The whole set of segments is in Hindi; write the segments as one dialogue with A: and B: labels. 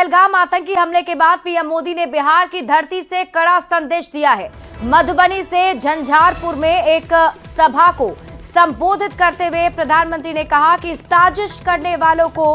A: पहलगाम आतंकी हमले के बाद पीएम मोदी ने बिहार की धरती से कड़ा संदेश दिया है। मधुबनी से झंझारपुर में एक सभा को संबोधित करते हुए प्रधानमंत्री ने कहा कि साजिश करने वालों को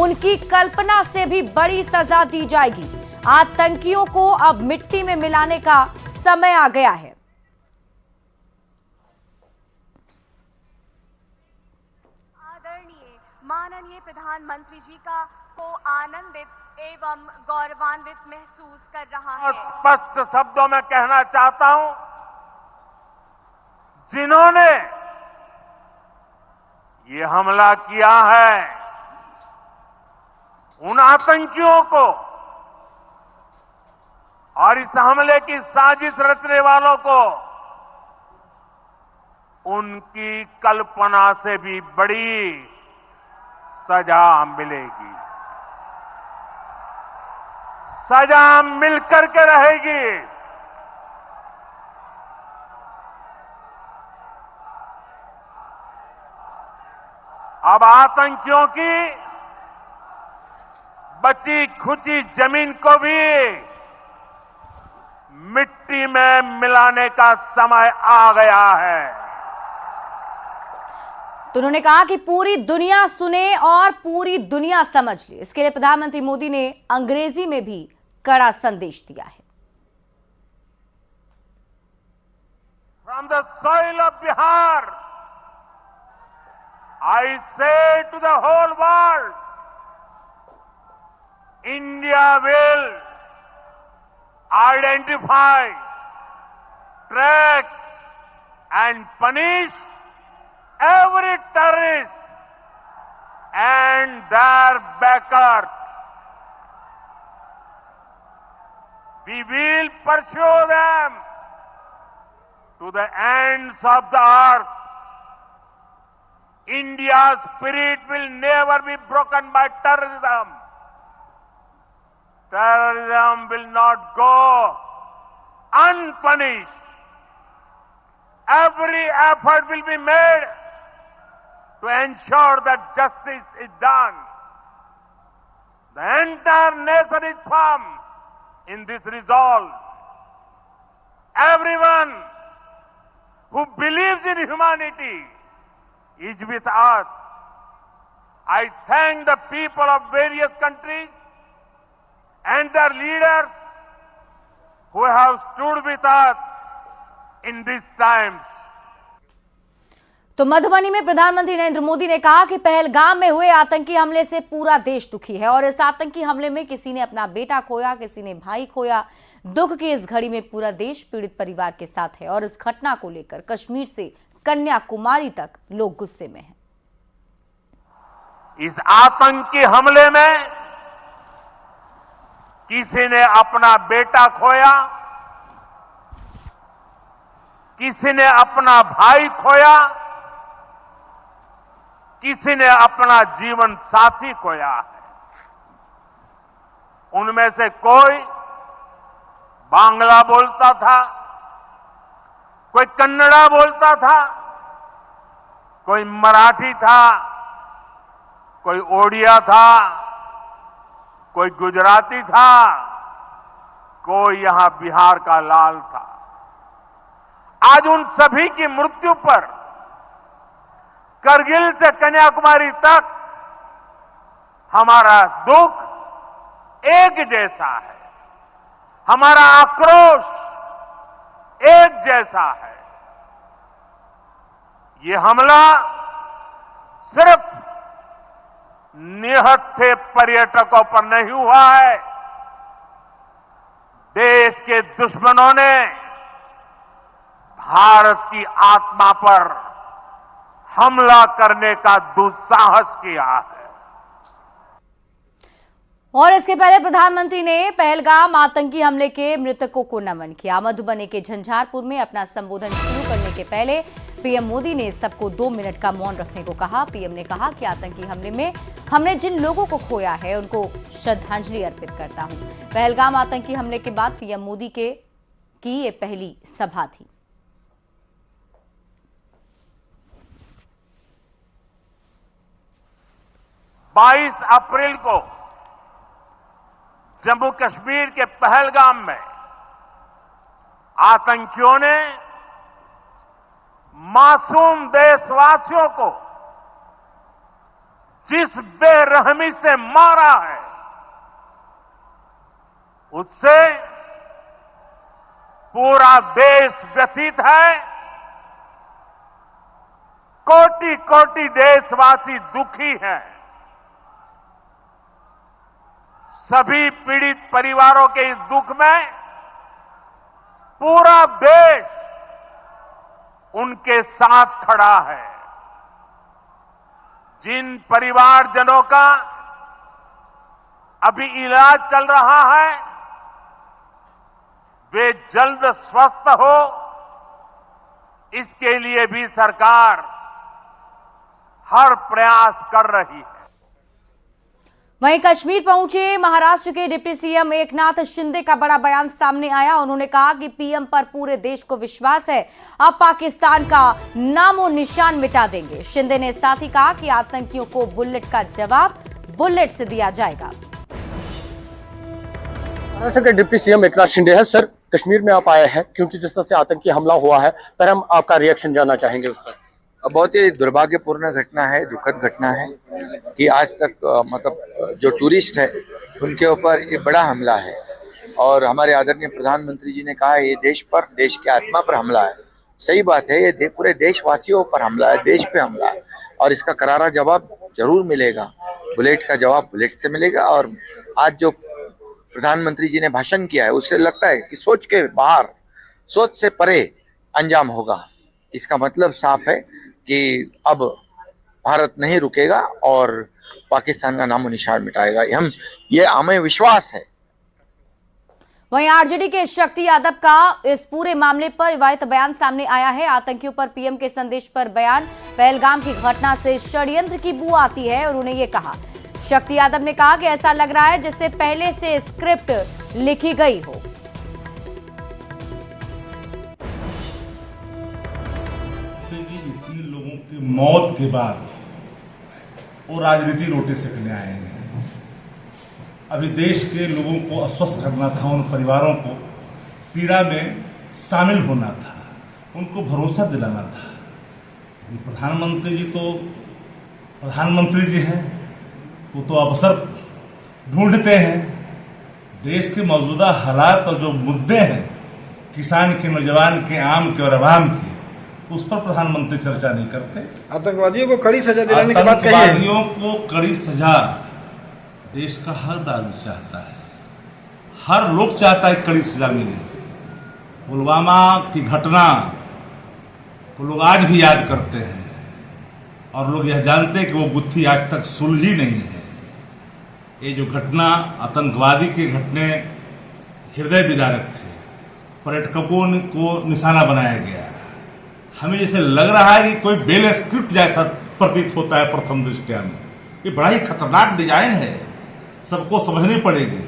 A: उनकी कल्पना से भी बड़ी सजा दी जाएगी। आतंकियों को अब मिट्टी में मिलाने का समय आ गया है।
B: माननीय प्रधानमंत्री जी का को आनंदित एवं गौरवान्वित महसूस कर रहा है।
C: स्पष्ट शब्दों में कहना चाहता हूं, जिन्होंने ये हमला किया है उन आतंकियों को और इस हमले की साजिश रचने वालों को उनकी कल्पना से भी बड़ी सजा मिलेगी। सजा मिलकर के रहेगी। अब आतंकियों की बची खुची जमीन को भी मिट्टी में मिलाने का समय आ गया है।
A: तो उन्होंने कहा कि पूरी दुनिया सुने और पूरी दुनिया समझ ले। इसके लिए प्रधानमंत्री मोदी ने अंग्रेजी में भी कड़ा संदेश दिया है।
C: From the soil of Bihar, I say to the whole world, India will identify, track and punish every terrorist and their backers. We will pursue them to the ends of the earth. India's spirit will never be broken by terrorism. Terrorism will not go unpunished. Every effort will be made to ensure that justice is done. The entire nation is firm in this resolve. Everyone who believes in humanity is with us. I thank the people of various countries and their leaders who have stood with us in these times.
A: तो मधुबनी में प्रधानमंत्री नरेंद्र मोदी ने कहा कि पहलगाम में हुए आतंकी हमले से पूरा देश दुखी है और इस आतंकी हमले में किसी ने अपना बेटा खोया, किसी ने भाई खोया। दुख की इस घड़ी में पूरा देश पीड़ित परिवार के साथ है और इस घटना को लेकर कश्मीर से कन्याकुमारी तक लोग गुस्से में हैं।
C: इस आतंकी हमले में किसी ने अपना बेटा खोया, किसी ने अपना भाई खोया, किसी ने अपना जीवन साथी खोया है। उनमें से कोई बांग्ला बोलता था, कोई कन्नड़ा बोलता था, कोई मराठी था, कोई ओडिया था, कोई गुजराती था, कोई यहां बिहार का लाल था। आज उन सभी की मृत्यु पर करगिल से कन्याकुमारी तक हमारा दुख एक जैसा है, हमारा आक्रोश एक जैसा है। ये हमला सिर्फ निहत्थे पर्यटकों पर नहीं हुआ है, देश के दुश्मनों ने भारत की आत्मा पर हमला करने का दुस्साहस किया है।
A: और इसके पहले प्रधानमंत्री ने पहलगाम आतंकी हमले के मृतकों को नमन किया। मधुबनी के झंझारपुर में अपना संबोधन शुरू करने के पहले पीएम मोदी ने सबको 2 मिनट का मौन रखने को कहा। पीएम ने कहा कि आतंकी हमले में हमने जिन लोगों को खोया है उनको श्रद्धांजलि अर्पित करता हूं। पहलगाम आतंकी हमले के बाद पीएम मोदी की ये पहली सभा थी।
C: 22 अप्रैल को जम्मू कश्मीर के पहलगाम में आतंकियों ने मासूम देशवासियों को जिस बेरहमी से मारा है, उससे पूरा देश व्यथित है। कोटि कोटि देशवासी दुखी हैं। सभी पीड़ित परिवारों के इस दुख में पूरा देश उनके साथ खड़ा है। जिन परिवारजनों का अभी इलाज चल रहा है, वे जल्द स्वस्थ हो, इसके लिए भी सरकार हर प्रयास कर रही है।
A: वहीं कश्मीर पहुंचे महाराष्ट्र के डिप्टी सीएम एकनाथ शिंदे का बड़ा बयान सामने आया। उन्होंने कहा कि पीएम पर पूरे देश को विश्वास है, अब पाकिस्तान का नामो निशान मिटा देंगे। शिंदे ने साथ ही कहा कि आतंकियों को बुलेट का जवाब बुलेट से दिया जाएगा।
D: महाराष्ट्र के डिप्टी सीएम एकनाथ शिंदे है। सर, कश्मीर में आप आए हैं क्योंकि जिस तरह से आतंकी हमला हुआ है, पर हम आपका रिएक्शन जानना चाहेंगे उस पर।
E: बहुत ही दुर्भाग्यपूर्ण घटना है, दुखद घटना है कि आज तक मतलब जो टूरिस्ट है उनके ऊपर ये बड़ा हमला है। और हमारे आदरणीय प्रधानमंत्री जी ने कहा है ये देश पर, देश की आत्मा पर हमला है। सही बात है, ये पूरे देशवासियों पर हमला है, देश पे हमला है और इसका करारा जवाब जरूर मिलेगा। बुलेट का जवाब बुलेट से मिलेगा। और आज जो प्रधानमंत्री जी ने भाषण किया है उससे लगता है कि सोच के बाहर, सोच से परे अंजाम होगा। इसका मतलब साफ है कि अब भारत नहीं रुकेगा और पाकिस्तान का नामो निशान मिटाएगा। ये हमें विश्वास है।
A: वहीं आरजेडी के शक्ति यादव का इस पूरे मामले पर विवादित बयान सामने आया है। आतंकियों पर पीएम के संदेश पर बयान, पहलगाम की घटना से षड्यंत्र की बू आती है। और उन्होंने ये कहा, शक्ति यादव ने कहा कि ऐसा लग रहा है जैसे पहले से स्क्रिप्ट लिखी गई हो।
F: इतने लोगों की मौत के बाद वो राजनीति रोटी सेकने आए हैं। अभी देश के लोगों को आश्वस्त करना था, उन परिवारों को पीड़ा में शामिल होना था, उनको भरोसा दिलाना था। प्रधानमंत्री जी तो प्रधानमंत्री जी हैं, वो तो अवसर ढूंढते हैं। देश के मौजूदा हालात और जो मुद्दे हैं, किसान के, नौजवान के, आम के और अवाम के, उस पर प्रधानमंत्री चर्चा नहीं करते।
G: आतंकवादियों को कड़ी सजा दिलाने की बात कही है।
F: आतंकवादियों को कड़ी सजा देश का हर नागरिक चाहता है, हर लोग चाहता है कड़ी सजा मिले। पुलवामा की घटना को लोग आज भी याद करते हैं और लोग यह जानते हैं कि वो गुत्थी आज तक सुलझी नहीं है। ये जो घटना, आतंकवादी के घटने हृदय विदारक थे, पर्यटकों को निशाना बनाया गया। हमें जैसे लग रहा है कि कोई बेल स्क्रिप्ट जैसा प्रतीत होता है प्रथम दृष्टया में। ये बड़ा ही खतरनाक डिजाइन है, सबको समझनी पड़ेगी।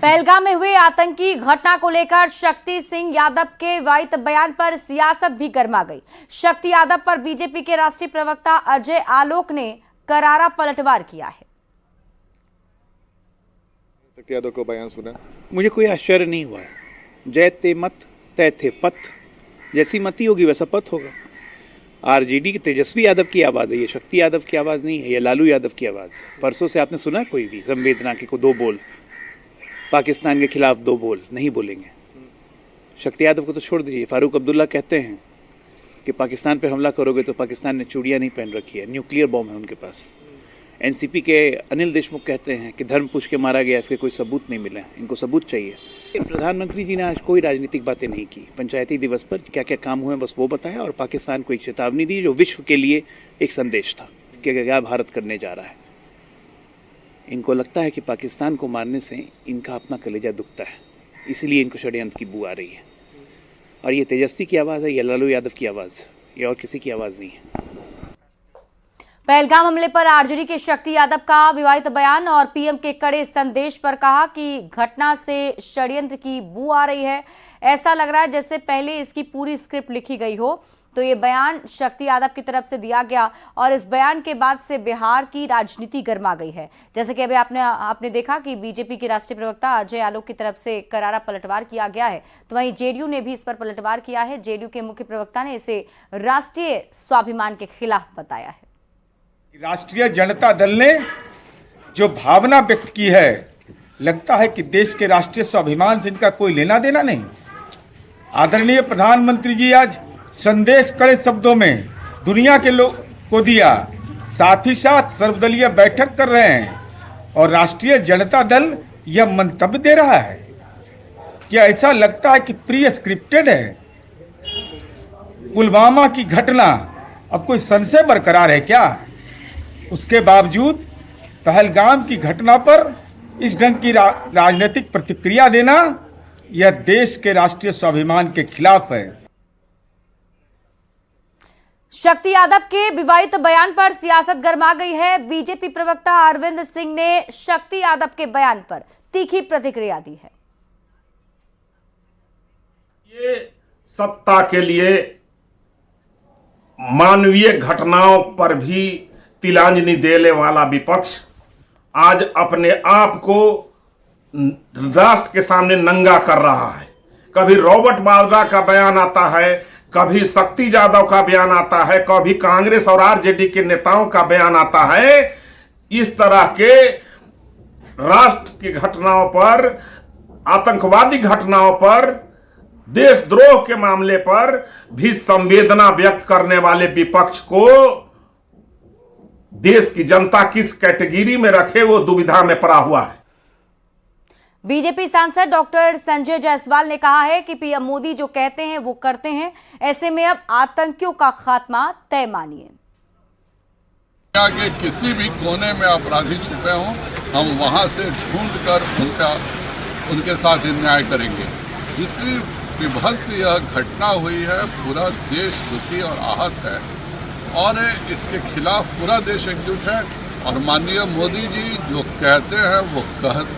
A: पहलगाम में हुए आतंकी घटना को लेकर शक्ति सिंह यादव के विवादित बयान पर सियासत भी गर्मा गई। शक्ति यादव पर बीजेपी के राष्ट्रीय प्रवक्ता अजय आलोक ने करारा पलटवार किया है।
H: शक्ति यादव को बयान सुना,
G: मुझे कोई आश्चर्य नहीं हुआ। जय ते मत तय थे पथ, जैसी मति होगी वैसा पथ होगा। आरजेडी के तेजस्वी यादव की आवाज़ है, ये शक्ति यादव की आवाज़ नहीं है, ये लालू यादव की आवाज़। परसों से आपने सुना कोई भी संवेदना के को दो बोल, पाकिस्तान के खिलाफ दो बोल नहीं बोलेंगे। शक्ति यादव को तो छोड़ दीजिए। फारूक अब्दुल्ला कहते हैं कि पाकिस्तान पे हमला करोगे तो पाकिस्तान ने चूड़ियाँ नहीं पहन रखी है, न्यूक्लियर बॉम्ब है उनके पास। एनसीपी के अनिल देशमुख कहते हैं कि धर्म पूछ के मारा गया, इसके कोई सबूत नहीं मिला, इनको सबूत चाहिए। प्रधानमंत्री जी ने आज कोई राजनीतिक बातें नहीं की। पंचायती दिवस पर क्या क्या काम हुए बस वो बताया और पाकिस्तान को एक चेतावनी दी जो विश्व के लिए एक संदेश था कि क्या भारत करने जा रहा है। इनको लगता है कि पाकिस्तान को मारने से इनका अपना कलेजा दुखता है, इसीलिए इनको षड्यंत्र की बू आ रही है। और ये तेजस्वी की आवाज़ है, ये लालू यादव की आवाज़, ये और किसी की आवाज़ नहीं है।
A: पहलगाम हमले पर आरजेडी के शक्ति यादव का विवादित बयान और पीएम के कड़े संदेश पर कहा कि घटना से षड्यंत्र की बू आ रही है, ऐसा लग रहा है जैसे पहले इसकी पूरी स्क्रिप्ट लिखी गई हो। तो ये बयान शक्ति यादव की तरफ से दिया गया और इस बयान के बाद से बिहार की राजनीति गर्मा गई है। जैसे कि अभी आपने देखा कि बीजेपी के राष्ट्रीय प्रवक्ता अजय आलोक की तरफ से करारा पलटवार किया गया है, तो वहीं जेडीयू ने भी इस पर पलटवार किया है। जेडीयू के मुख्य प्रवक्ता ने इसे राष्ट्रीय स्वाभिमान के खिलाफ बताया है।
I: राष्ट्रीय जनता दल ने जो भावना व्यक्त की है, लगता है कि देश के राष्ट्रीय स्वाभिमान से इनका कोई लेना देना नहीं। आदरणीय प्रधानमंत्री जी आज संदेश कड़े शब्दों में दुनिया के लोग को दिया, साथ ही साथ सर्वदलीय बैठक कर रहे हैं और राष्ट्रीय जनता दल यह मंतव्य दे रहा है। क्या ऐसा लगता है कि प्री स्क्रिप्टेड है? पुलवामा की घटना अब कोई संशय बरकरार है क्या? उसके बावजूद पहलगाम की घटना पर इस ढंग की राजनीतिक प्रतिक्रिया देना यह देश के राष्ट्रीय स्वाभिमान के खिलाफ है।
A: शक्ति यादव के विवादित बयान पर सियासत गर्मा गई है। बीजेपी प्रवक्ता अरविंद सिंह ने शक्ति यादव के बयान पर तीखी प्रतिक्रिया दी है।
J: ये सत्ता के लिए मानवीय घटनाओं पर भी तिलांजलि देने वाला विपक्ष आज अपने आप को राष्ट्र के सामने नंगा कर रहा है। कभी रॉबर्ट वाड्रा का बयान आता है, कभी शक्ति यादव का बयान आता है, कभी कांग्रेस और आरजेडी के नेताओं का बयान आता है। इस तरह के राष्ट्र की घटनाओं पर, आतंकवादी घटनाओं पर, देशद्रोह के मामले पर भी संवेदना व्यक्त करने वाले विपक्ष को देश की जनता किस कैटेगरी में रखे वो दुविधा में पड़ा हुआ है।
A: बीजेपी सांसद डॉक्टर संजय जायसवाल ने कहा है कि पीएम मोदी जो कहते हैं वो करते हैं, ऐसे में अब आतंकियों का खात्मा तय मानिए।
K: दुनिया के किसी भी कोने में अपराधी छुपे हों, हम वहां से ढूंढकर उनके साथ न्याय करेंगे। जितनी विभत्स यह घटना हुई है, पूरा देश दुखी और आहत है और इसके खिलाफ पूरा देश एकजुट है और माननीय मोदी जी जो कहते हैं वो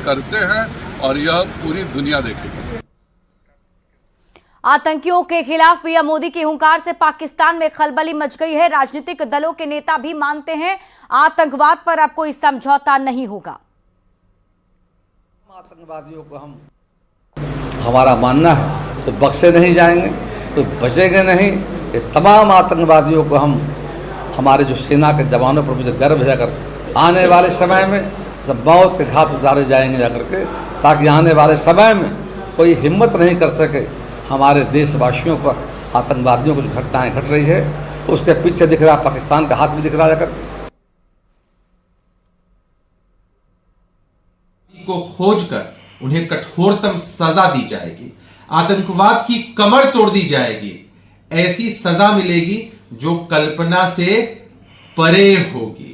K: करते हैं और यह पूरी दुनिया देखेगी।
A: आतंकियों के खिलाफ पीएम मोदी की हुंकार से पाकिस्तान में खलबली मच गई है। राजनीतिक दलों के नेता भी मानते हैं आतंकवाद पर अब कोई समझौता नहीं होगा।
L: आतंकवादियों को हमारा मानना है तो बख्शे नहीं जाएंगे, तो बचेंगे नहीं। ये तमाम आतंकवादियों को हमारे जो सेना के जवानों पर मुझे गर्व है, अगर आने वाले समय में सब मौत के घाट उतारे जाएंगे जाकर के, ताकि आने वाले समय में कोई हिम्मत नहीं कर सके हमारे देशवासियों पर आतंकवादियों को जो घटनाएं घट रही है उसके पीछे दिख रहा पाकिस्तान का हाथ भी दिख रहा है।
M: को खोजकर उन्हें कठोरतम सजा दी जाएगी, आतंकवाद की कमर तोड़ दी जाएगी। ऐसी सजा मिलेगी जो कल्पना से परे होगी।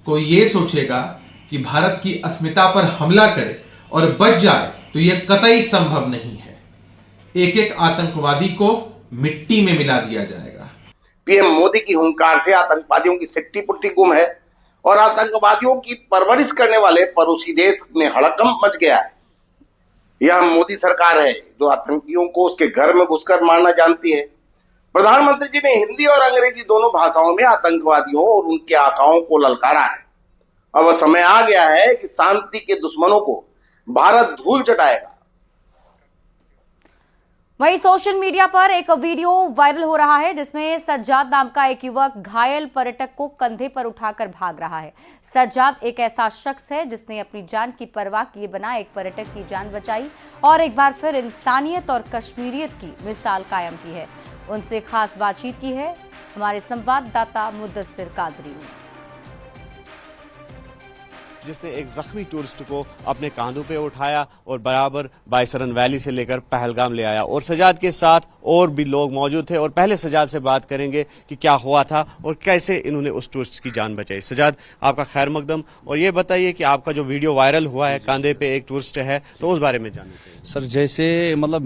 M: कोई ये सोचेगा कि भारत की अस्मिता पर हमला करे और बच जाए तो यह कतई संभव नहीं है। एक एक आतंकवादी को मिट्टी में मिला दिया जाएगा।
N: पीएम मोदी की हुंकार से आतंकवादियों की सिट्टी पुट्टी गुम है और आतंकवादियों की परवरिश करने वाले पड़ोसी देश में हड़कंप मच गया है। यह मोदी सरकार है जो आतंकियों को उसके घर में घुसकर मारना जानती है। प्रधानमंत्री जी ने हिंदी और अंग्रेजी दोनों भाषाओं में आतंकवादियों और उनके आकाओं को ललकारा है। अब समय आ गया है कि शांति के दुश्मनों को भारत धूल चटाएगा।
A: वहीं सोशल मीडिया पर एक वीडियो वायरल हो रहा है जिसमें सज्जाद नाम का एक युवक घायल पर्यटक को कंधे पर उठाकर भाग रहा है। सज्जाद एक ऐसा शख्स है जिसने अपनी जान की परवाह किए बिना एक पर्यटक की जान बचाई और एक बार फिर इंसानियत और कश्मीरियत की मिसाल कायम की है। उनसे खास बातचीत की है हमारे संवाददाता मुद्दस्सिर कादरी ने,
O: जिसने एक जख्मी टूरिस्ट को अपने कांधों पे उठाया और बराबर बायसरन वैली से लेकर पहलगाम ले आया। और सजाद के साथ और भी लोग मौजूद थे और पहले सजाद से बात करेंगे कि क्या हुआ था और कैसे इन्होंने उस टूरिस्ट की जान बचाई। सजाद, आपका खैर मकदम, और ये बताइए कि आपका जो वीडियो वायरल हुआ है कांधे पे एक टूरिस्ट है, तो उस बारे में जानना चाहिए।
P: सर, जैसे मतलब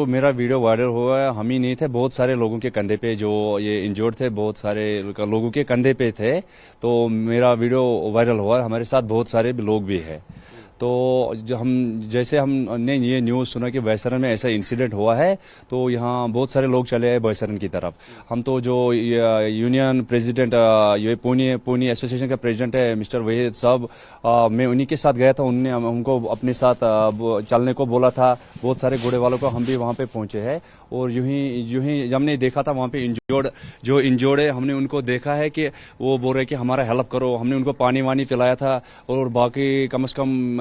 P: मेरा वीडियो वायरल हुआ है, हम ही नहीं थे, बहुत सारे लोगों के कंधे पे जो ये इंजर्ड थे, बहुत सारे लोगों के कंधे पे थे, तो मेरा वीडियो वायरल हुआ। हमारे साथ बहुत सारे लोग भी है। तो जो जैसे हमने ये न्यूज़ सुना कि बैसरन में ऐसा इंसिडेंट हुआ है, तो यहाँ बहुत सारे लोग चले आए बैसरन की तरफ। हम तो जो यूनियन प्रेसिडेंट ये पुणे एसोसिएशन का प्रेसिडेंट है मिस्टर वहीद साहब, मैं उन्हीं के साथ गया था। उन्होंने हमको अपने साथ चलने को बोला था। बहुत सारे घोड़े वालों को हम भी वहाँ पे पहुँचे हैं, और यूं ही हमने देखा था वहाँ पे इंजोर्ड है, हमने उनको देखा है कि वो बोल रहे कि हमारा हेल्प करो। हमने उनको पानी वानी पिलाया था, और बाकी कम से कम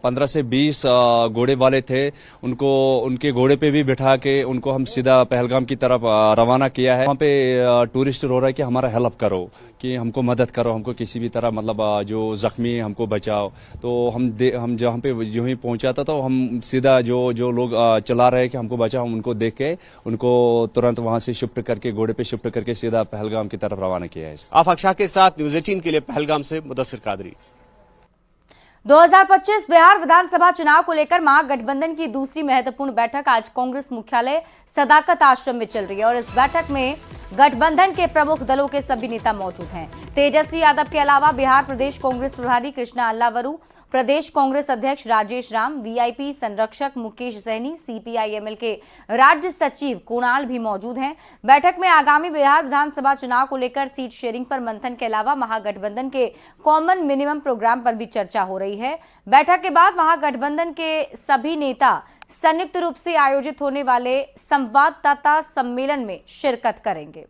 P: 15 से 20 घोड़े वाले थे, उनको उनके घोड़े पे भी बिठा के उनको हम सीधा पहलगाम की तरफ रवाना किया है। वहाँ पे टूरिस्ट रो रहा है कि हमारा हेल्प करो, कि हमको मदद करो, हमको किसी भी तरह मतलब जो जख्मी है हमको बचाओ। तो हम जहाँ पे यूं ही पहुंचा था, तो हम सीधा जो लोग चला रहे हैं कि हमको बचाओ, हम उनको देख के उनको तुरंत वहां से शिफ्ट करके घोड़े पे शिफ्ट करके सीधा पहलगाम की तरफ रवाना किया है।
O: आफाक शाह के साथ न्यूज़ 18 के लिए पहलगाम से मुदस्सिर कादरी।
A: 2025 बिहार विधानसभा चुनाव को लेकर महागठबंधन की दूसरी महत्वपूर्ण बैठक आज कांग्रेस मुख्यालय सदाकत आश्रम में चल रही है, और इस बैठक में गठबंधन के प्रमुख दलों के सभी नेता मौजूद हैं। तेजस्वी यादव के अलावा बिहार प्रदेश कांग्रेस प्रभारी कृष्णा अल्लावरू, प्रदेश कांग्रेस अध्यक्ष राजेश राम, वीआईपी संरक्षक मुकेश सहनी, सीपीआईएमएल के राज्य सचिव कुणाल भी मौजूद हैं। बैठक में आगामी बिहार विधानसभा चुनाव को लेकर सीट शेयरिंग पर मंथन के अलावा महागठबंधन के कॉमन मिनिमम प्रोग्राम पर भी चर्चा हो रही है। बैठक के बाद महागठबंधन के सभी नेता संयुक्त रूप से आयोजित होने वाले संवाददाता सम्मेलन में शिरकत करेंगे।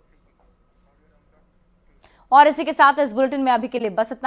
A: और इसी के साथ इस बुलेटिन में अभी के लिए बस इतना।